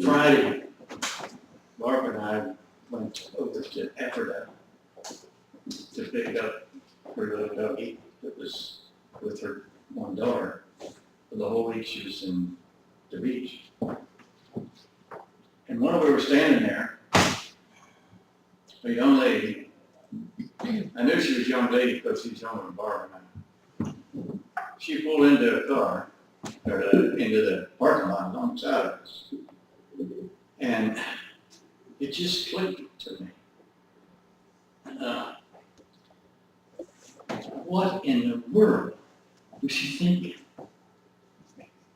Friday, Barb and I went over to Ephrata to pick up her little doggie that was with her one daughter. For the whole week she was in the beach. And when we were standing there, a young lady, I knew she was a young lady because she's younger than Barb and I. She pulled into a car, or into the parking lot alongside of us. And it just clicked to me. What in the world was she thinking?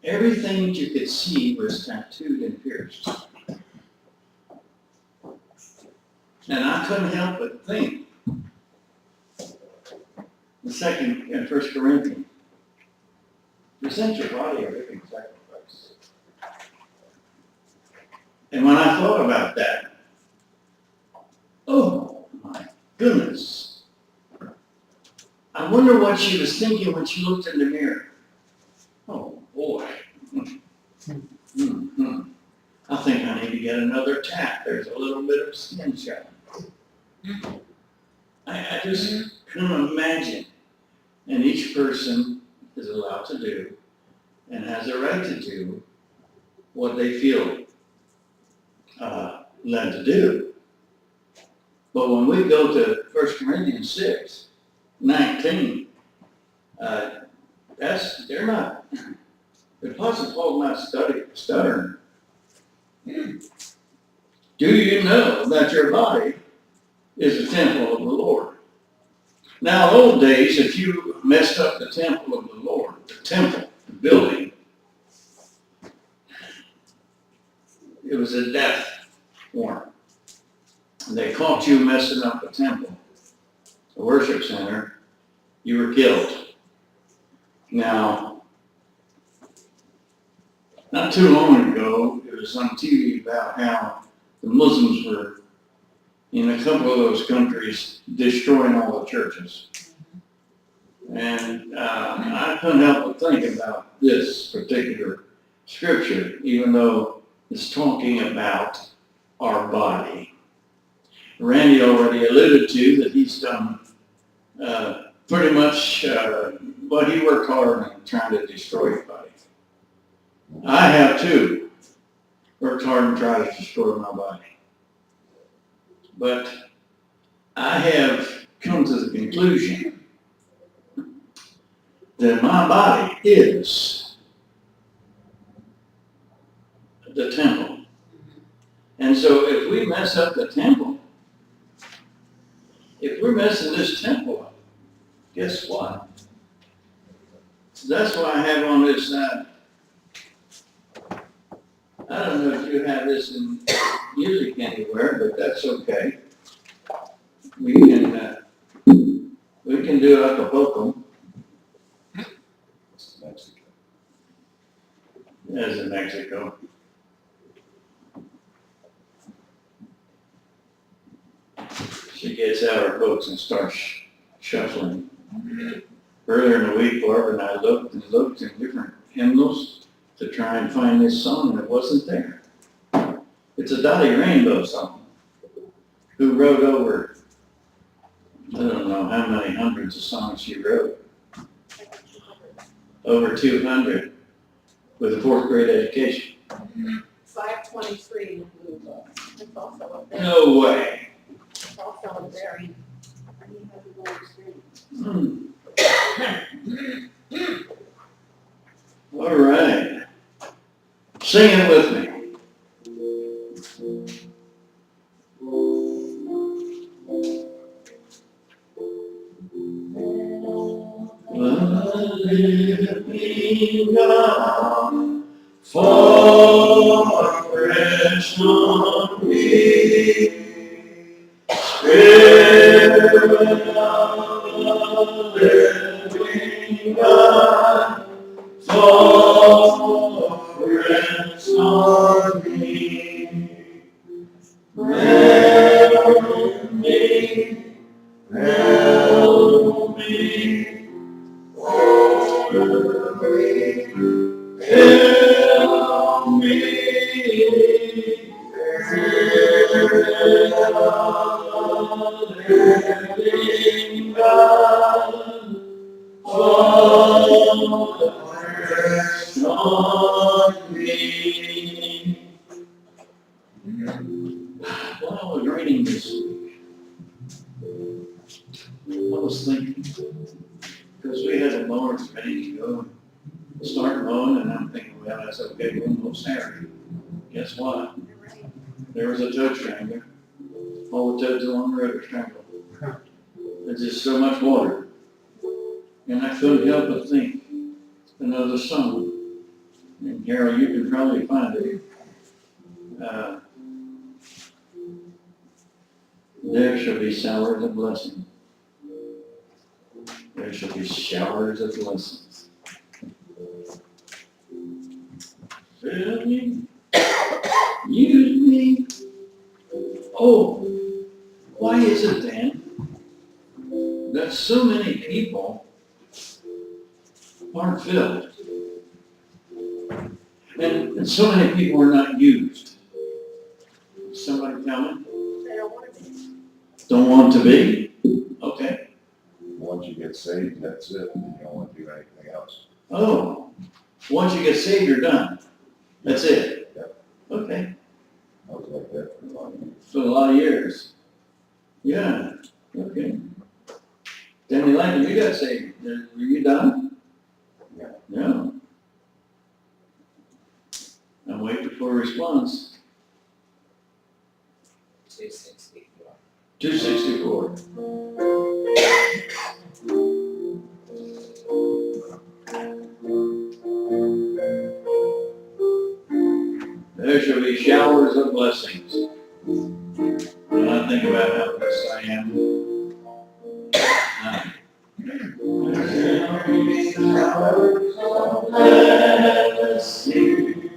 Everything that you could see was tattooed and pierced. And I couldn't help but think, in 1 Corinthians, present your body a living sacrifice. And when I thought about that, oh my goodness. I wonder what she was thinking when she looked in the mirror. Oh boy. Mm-hmm. I think I need to get another tap. There's a little bit of skin showing. I just couldn't imagine. And each person is allowed to do and has a right to do what they feel led to do. But when we go to 1 Corinthians 6:19, they're not, the Apostle Paul's not stuttering. Do you know that your body is a temple of the Lord? Now, in old days, if you messed up the temple of the Lord, the building, it was a death warrant. They caught you messing up the temple, the worship center, you were killed. Now, not too long ago, it was on TV about how the Muslims were, in a couple of those countries, destroying all the churches. And I couldn't help but think about this particular scripture, even though it's talking about our body. Randy already alluded to that he's done pretty much what he worked hard on trying to destroy his body. I have too worked hard and tried to destroy my body. But I have come to the conclusion that my body is the temple. And so if we mess up the temple, if we're messing this temple up, guess what? So that's why I have on this side. I don't know if you have this in music anywhere, but that's okay. We can do Acapulco. As in Mexico. She gets out her books and starts shuffling. Earlier in the week, Barbara and I looked in different hymnals to try and find this song, and it wasn't there. It's a Dottie Rainbow song, who wrote over, I don't know how many hundreds of songs she wrote. Over 200 with a 4th grade education. 523 in the blue. It's also up there. No way. It's also up there. And you have the whole experience. All right. Sing it with me. Let me God fall fresh on me. Spirit of the living God, fall fresh on me. Help me, help me. Help me, living God, fall fresh on me. While I was reading this week, I was thinking, because we had the mowers ready to go and start mowing, and I'm thinking, well, that's okay, we'll mow Saturday. Guess what? There was a toad strangler. All the toads along the road are strangled. There's just so much water. And I couldn't help but think another song. And Harold, you can probably find it. There shall be showers of blessing. There shall be showers of blessings. Fill me, use me. Oh, why is it then that so many people aren't filled? And so many people are not used. Somebody tell me? They don't want to be. Don't want to be? Okay. Once you get saved, that's it. You don't want to do anything else. Oh, once you get saved, you're done. That's it? Yep. Okay. I was like that for a long time. For a lot of years. Yeah, okay. Danny Langdon, you got saved. Were you done? Yeah. No. I'm waiting for a response. 264. 264. There shall be showers of blessings. When I think about how blessed I am. There shall be showers of blessings.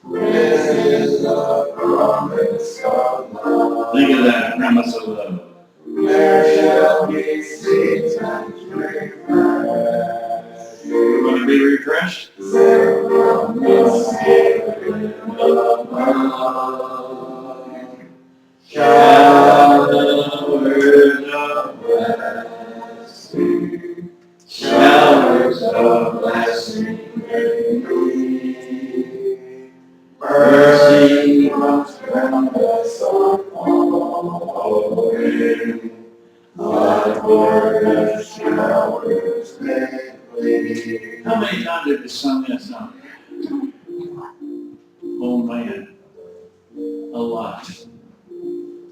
This is the promise of love. Think of that promise of love. There shall be seasons refreshed. We're going to be refreshed. There from the Spirit of love. Showers of blessing. Showers of blessing. Mercy comes from the sun following, but for the showers lately. How many times have you sung that song? Oh man, a lot.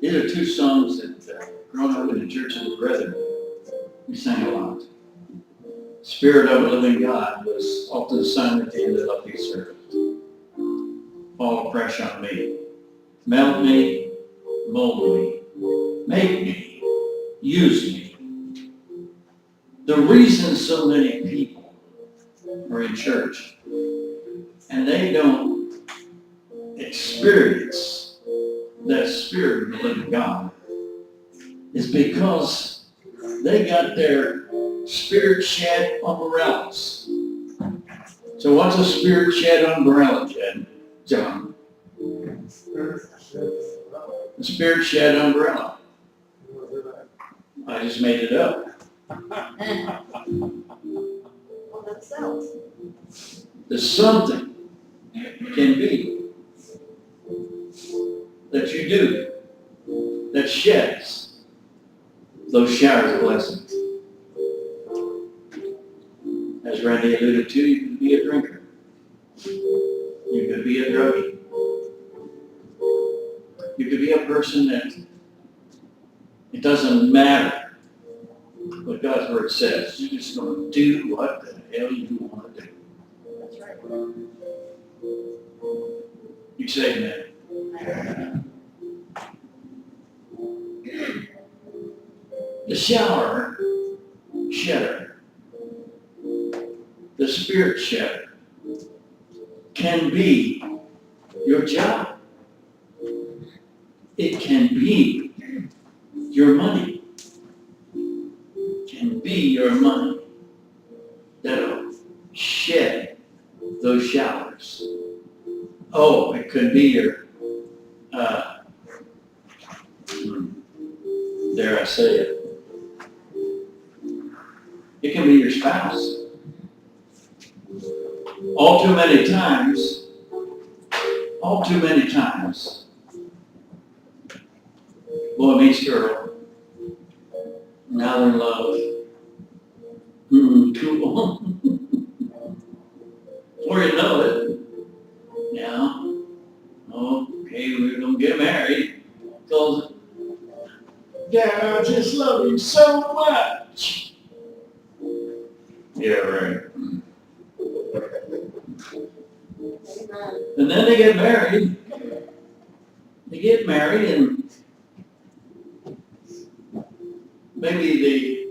These are two songs that growing up in the Church of the Brethren, we sang a lot. Spirit of the living God was often sung at the end of the service. Fall afresh on me. Melt me, mold me, make me, use me. The reason so many people are in church and they don't experience that Spirit of the living God is because they got their spirit shed umbrellas. So what's a spirit shed umbrella, John? The spirit shed umbrella. I just made it up. Well, that sells. The something can be that you do that sheds those showers of blessings. As Randy alluded to, you could be a drinker. You could be a druggie. You could be a person that it doesn't matter what God's word says. You're just going to do what the hell you want to do. That's right. You say amen. The shower shedder, the spirit shedder, can be your job. It can be your money. It can be your money that'll shed those showers. Oh, it could be your I say it. It can be your spouse. All too many times, boy meets girl. Now they're in love. Cool. Before you know it, yeah, okay, we're gonna get married. Because, Dad, I just love you so much. Yeah, right. And then they get married. And maybe the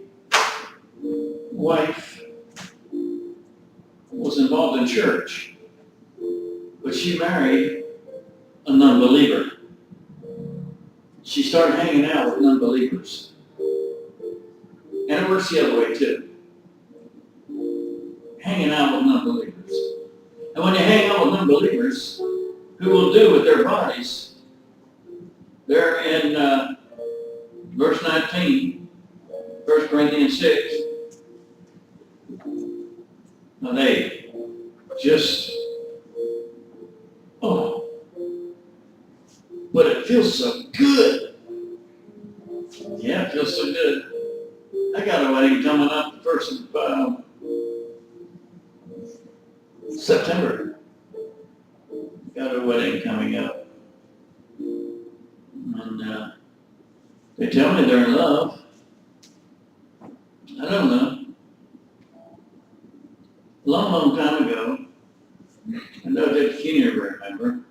wife was involved in church, but she married a non-believer. She started hanging out with non-believers. And it works the other way too. Hanging out with non-believers. And when you hang out with non-believers, who will do with their bodies, they're in verse 19, 1 Corinthians 6. Now they just, but it feels so good. Yeah, it feels so good. I got a wedding coming up the 1st of September. Got a wedding coming up. And they tell me they're in love. I don't know. A long time ago, I know that Keener remember,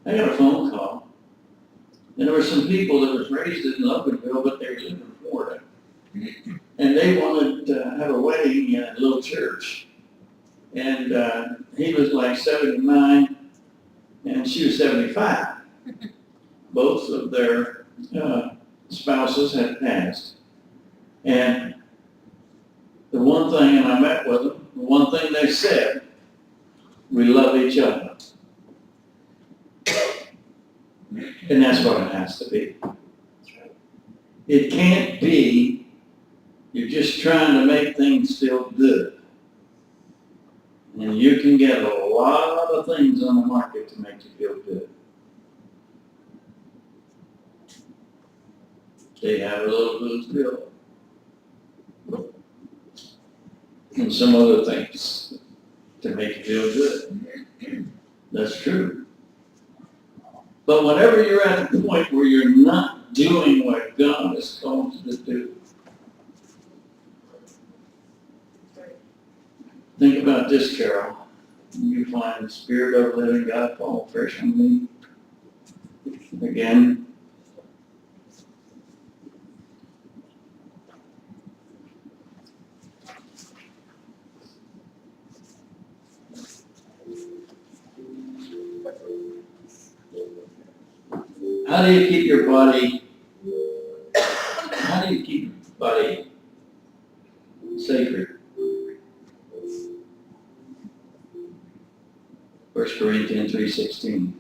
I got a phone call. And there were some people that was raised in Loganville, but they lived in Florida. And they wanted to have a wedding in a little church. And he was like 79, and she was 75. Both of their spouses had passed. And the one thing, and I met with them, the one thing they said, we love each other. And that's what it has to be. It can't be, you're just trying to make things feel good. And you can get a lot of things on the market to make you feel good. They have a little booze bill. And some other things to make you feel good. That's true. But whenever you're at the point where you're not doing what God has called you to do, think about this, Carol. You find the Spirit of the living God fall fresh on me. Again. How do you keep your body sacred? 1 Corinthians 3:16.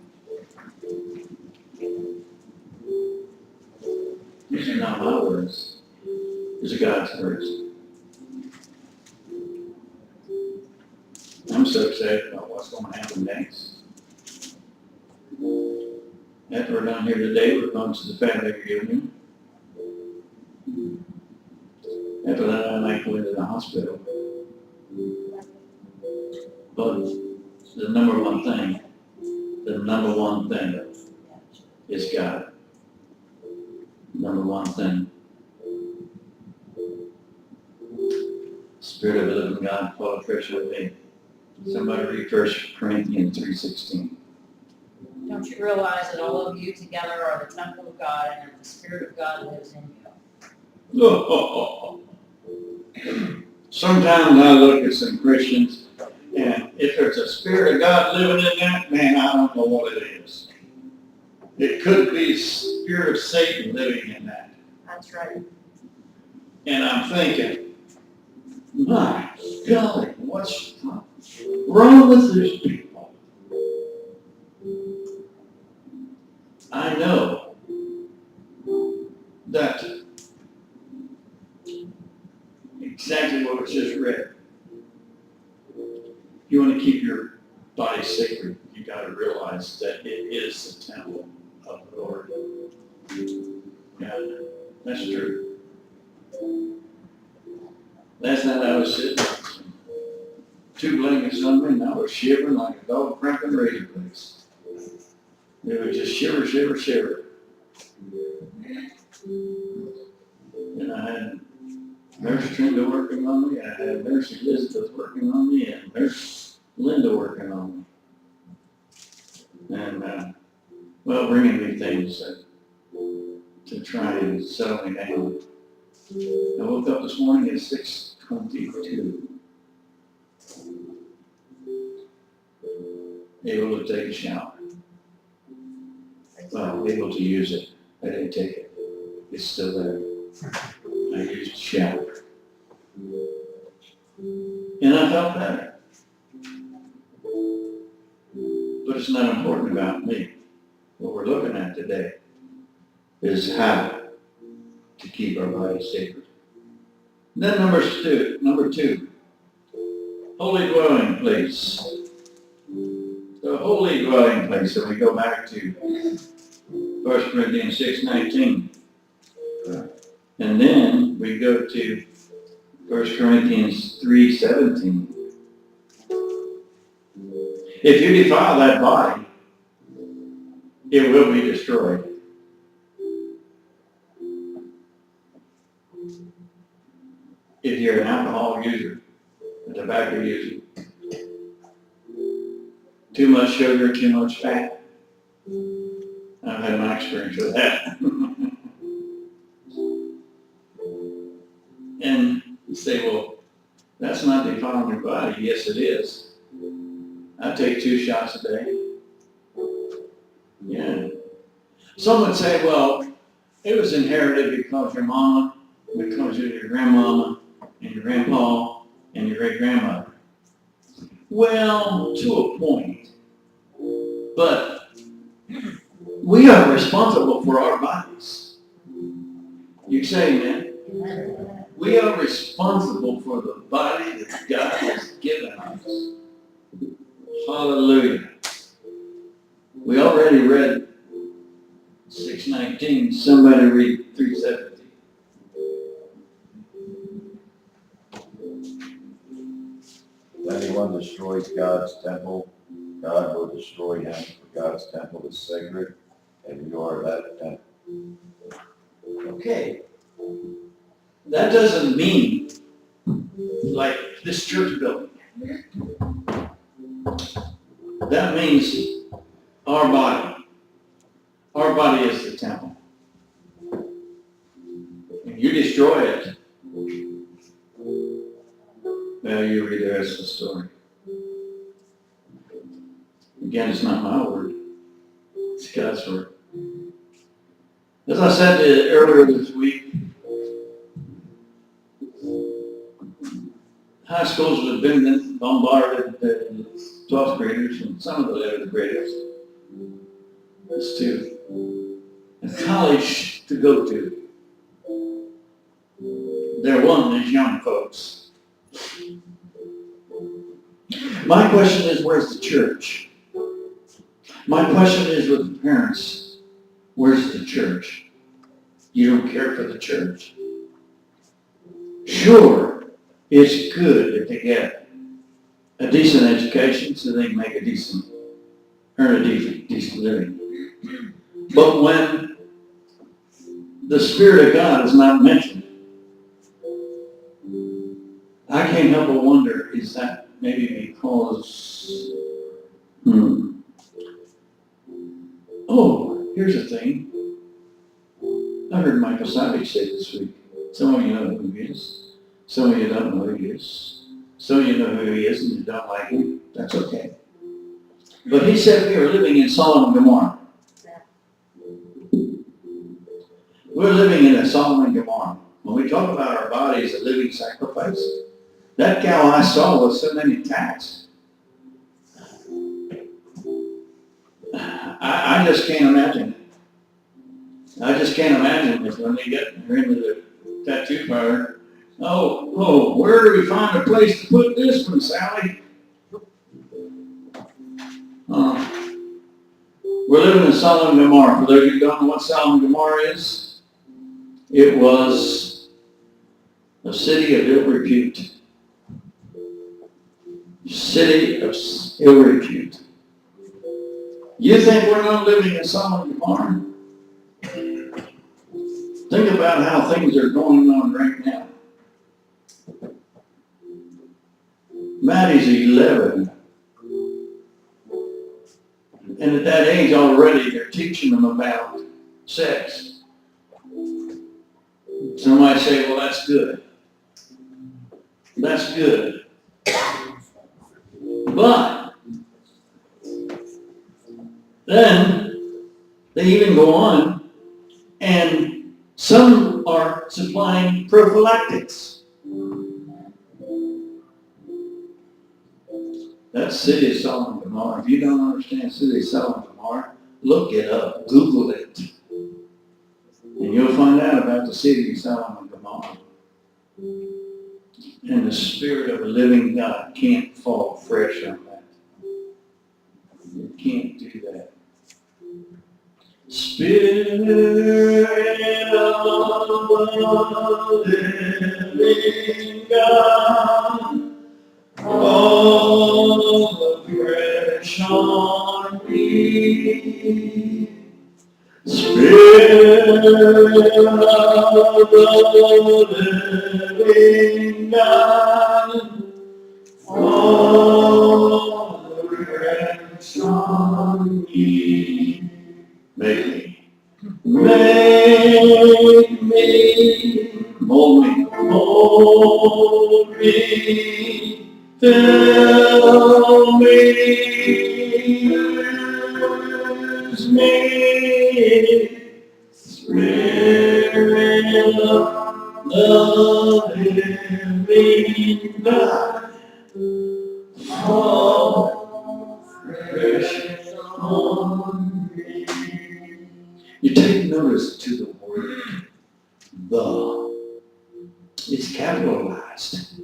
These are not my words. These are God's words. I'm so excited about what's going to happen next. After we're done here today, we're going to the family reunion. After that, I might go into the hospital. But the number one thing is God. Number one thing. Spirit of the living God, fall fresh with me. Somebody read 1 Corinthians 3:16. Don't you realize that all of you together are the temple of God and that the Spirit of God lives in you? Sometimes I look at some Christians, and if there's a Spirit of God living in that, man, I don't know what it is. It could be the spirit of Satan living in that. That's right. And I'm thinking, my golly, what's wrong with these people? I know that realize that it is the temple of the Lord. Yeah, that's true. Last night I was sitting, two blankets on me, and I was shivering like a dog cramping razor blades. It was just shiver, shiver, shiver. And I had Nurse Trinda working on me, I had Nurse Elizabeth working on me, and Nurse Linda working on me. And, well, bringing me things to try and settle me down. I woke up this morning at 6:22. Able to take a shower. Well, able to use it. I didn't take it. It's still there. I used the shower. And I felt better. But it's not important about me. What we're looking at today is how to keep our bodies sacred. Then number two, holy dwelling place. The holy dwelling place, so we go back to 1 Corinthians 6:19. And then we go to 1 Corinthians 3:17. If you defile that body, it will be destroyed. If you're an alcohol user, a tobacco user, too much sugar, too much fat. I've had my experience with that. And you say, well, that's not defiling your body. Yes, it is. I take 2 shots a day. Yeah. Some would say, well, it was inherited because your mama, because of your grandmama, and your grandpa, and your great-grandmother. Well, to a point. But we are responsible for our bodies. You say, man? We are responsible for the body that God has given us. Hallelujah. We already read 6:19. Somebody read 3:17. If anyone destroys God's temple, God will destroy him, for God's temple is sacred, and you are that temple. Okay. That doesn't mean like this church building. That means our body. Our body is the temple. If you destroy it, well, you read the rest of the story. Again, it's not my word. It's God's word. As I said earlier this week, high schools have been bombarded with 12th graders and some of the 11th graders. It's to a college to go to. They're wanting these young folks. My question is, where's the church? My question is with the parents, where's the church? You don't care for the church? Sure, it's good if they get a decent education so they can make earn a decent living. But when the Spirit of God is not mentioned, I can't help but wonder, is that maybe because, Oh, here's a thing. I heard Michael Savage say this week. Some of you know who he is. Some of you don't know who he is. Some of you know who he is and you don't like him. That's okay. But he said we are living in Sodom and Gomorrah. We're living in a Sodom and Gomorrah. When we talk about our body as a living sacrifice, that cow I saw with so many tats, I just can't imagine it. I just can't imagine it when they get into the tattoo parlor. Oh, where do we find a place to put this one, Sally? We're living in Sodom and Gomorrah. For those of you who don't know what Sodom and Gomorrah is, it was a city of ill repute. City of ill repute. You think we're not living in Sodom and Gomorrah? Think about how things are going on right now. Maddie's 11. And at that age already, they're teaching them about sex. Somebody say, well, that's good. That's good. But then they even go on, and some are supplying prophylactics. That's City of Sodom and Gomorrah. If you don't understand City of Sodom and Gomorrah, look it up, Google it. And you'll find out about the City of Sodom and Gomorrah. And the Spirit of a living God can't fall fresh on that. You can't do that. Spirit of the living God, fall fresh on me. Spirit of the living God, fall fresh on me. Make me, mold me, fill me, use me, Spirit of the living God, fall fresh on me. You take notice to the word the. It's capitalized.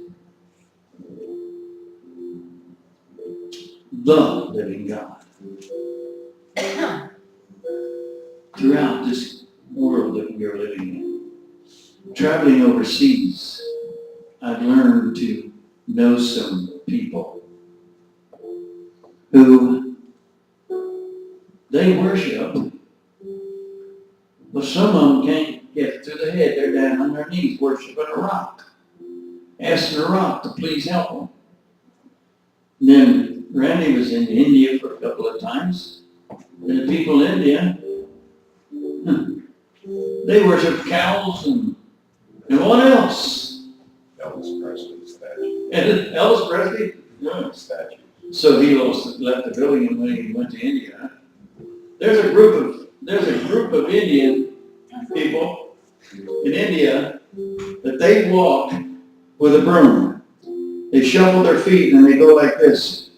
The living God. Throughout this world that we are living in, traveling overseas, I've learned to know some people who they worship, but some of them can't get through the head. They're down on their knees worshiping a rock, asking a rock to please help them. And then Randy was in India for a couple of times. And the people in India, they worship cows and what else? Elvis Presley statue. And Elvis Presley? No. Statue. So he left the building and when he went to India. Huh? There's a group of Indian people in India that they walk with a broom. They shuffle their feet and they go like this.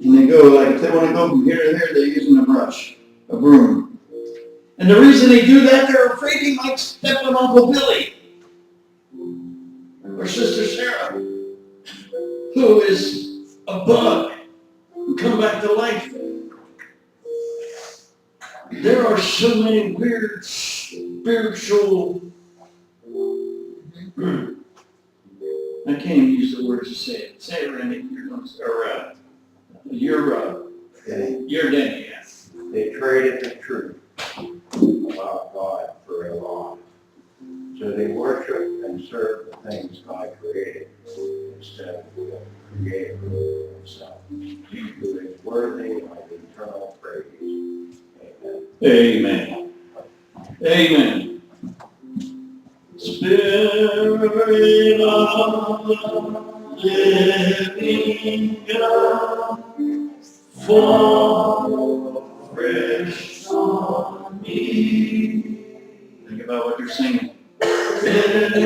And they go like, if they want to go from here to here, they're using a brush, a broom. And the reason they do that, they're afraid they might step on Uncle Billy or Sister Sarah, who is a bug and come back to life. There are so many weird spiritual, I can't even use the words to say it. Say it, Randy. You're Danny, yes. They traded the truth about God for a lie. So they worship and serve the things God created instead of the Creator himself, who is worthy of eternal praise. Amen. Amen. Amen. Spirit of the living God, fall fresh on me. Think about what you're singing. Spirit of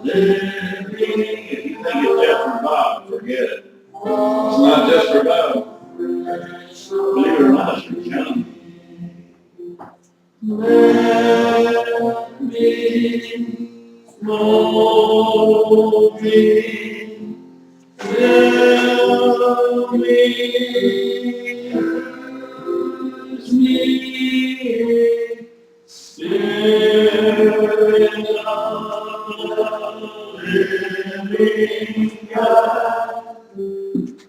the living. If you think it's just for Bob, forget it. It's not just for Bob. Believe it or not, it's for John. Let me mold me, fill use me, Spirit of the living God,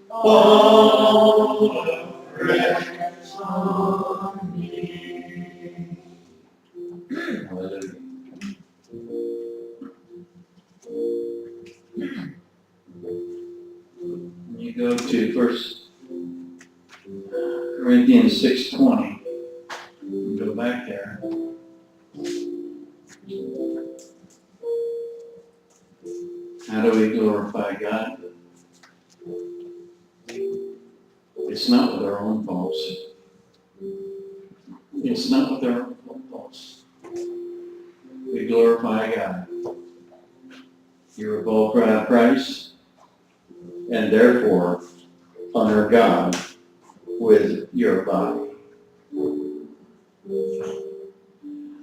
fall afresh on me. Hallelujah. You go to 1 Corinthians 6:20. Go back there. How do we glorify God? It's not with our own faults. It's not with our own faults. We glorify God. You're a bold cry of Christ, and therefore honor God with your body.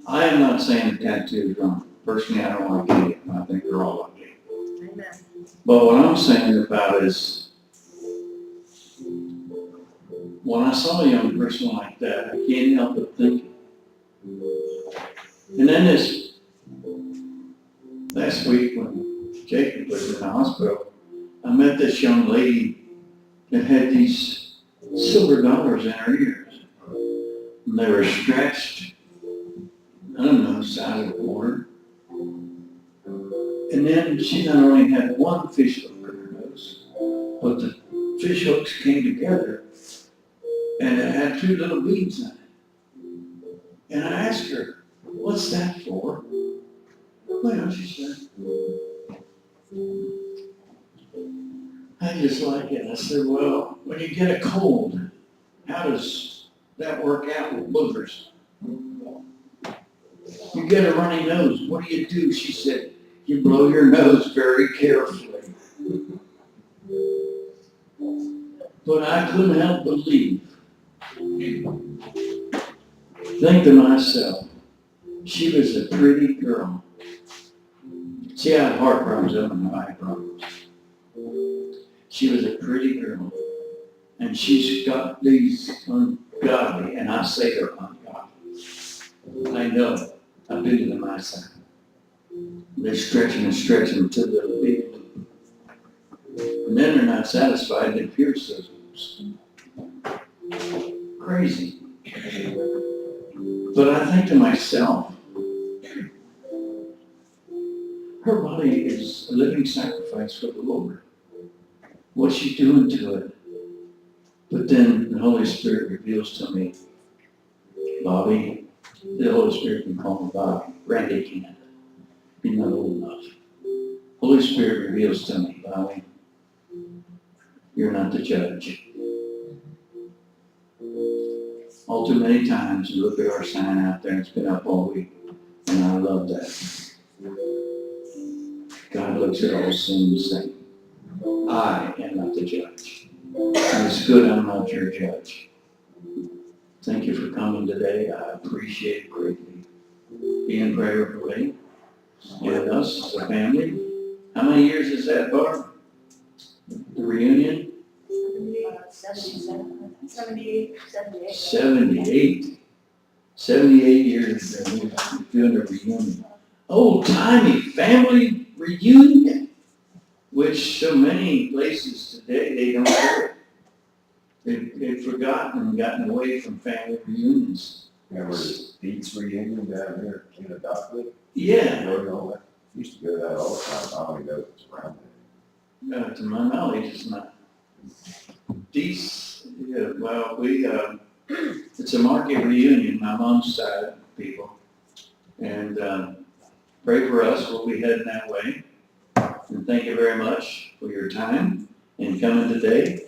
I am not saying tattoo is wrong. Personally, I don't like it. I think they're all ugly. Amen. But what I'm saying about is, when I saw a young person like that, I can't help but thinking. And then this last week when Jacob was in the hospital, I met this young lady that had these silver dollars in her ears. And they were stretched, I don't know, the size of a quarter. And then she not only had one fish hook in her nose, but the fish hooks came together and it had two little beads in it. And I asked her, what's that for? Well, she said, I just like it. I said, well, when you get a cold, how does that work out with boogers? You get a runny nose, what do? She said, you blow your nose very carefully. But I couldn't help but think to myself, she was a pretty girl. She had heart problems and eye problems. She was a pretty girl. And she's got these ungodly, and I say they're ungodly. I know. I've been to the my side. They're stretching and stretching until they're big. And then they're not satisfied, they pierce those loops. Crazy. But I think to myself, her body is a living sacrifice for the Lord. What's she doing to it? But then the Holy Spirit reveals to me, Bobby, the Holy Spirit can call me Bobby. Randy can't. He's not old enough. Holy Spirit reveals to me, Bobby, you're not the judge. All too many times you look at our sign out there, it's been up all week, and I love that. God looks at all sin the same. I am not the judge. And it's good I'm not your judge. Thank you for coming today. I appreciate it greatly. Be in prayer for me and us as a family. How many years is that, Barb? The reunion? 78. 78. 78 years that we've been doing a reunion. Old-timey family reunion, which so many places today, they don't do it. They've forgotten and gotten away from family reunions. Remember Pete's reunion down here in the Dockley? Yeah, Used to go to that all the time. I don't even know if it's around there. to my knowledge, it's not. These, yeah, well, it's a market reunion, my mom's side of people. And pray for us, we'll be heading that way. And thank you very much for your time and coming today.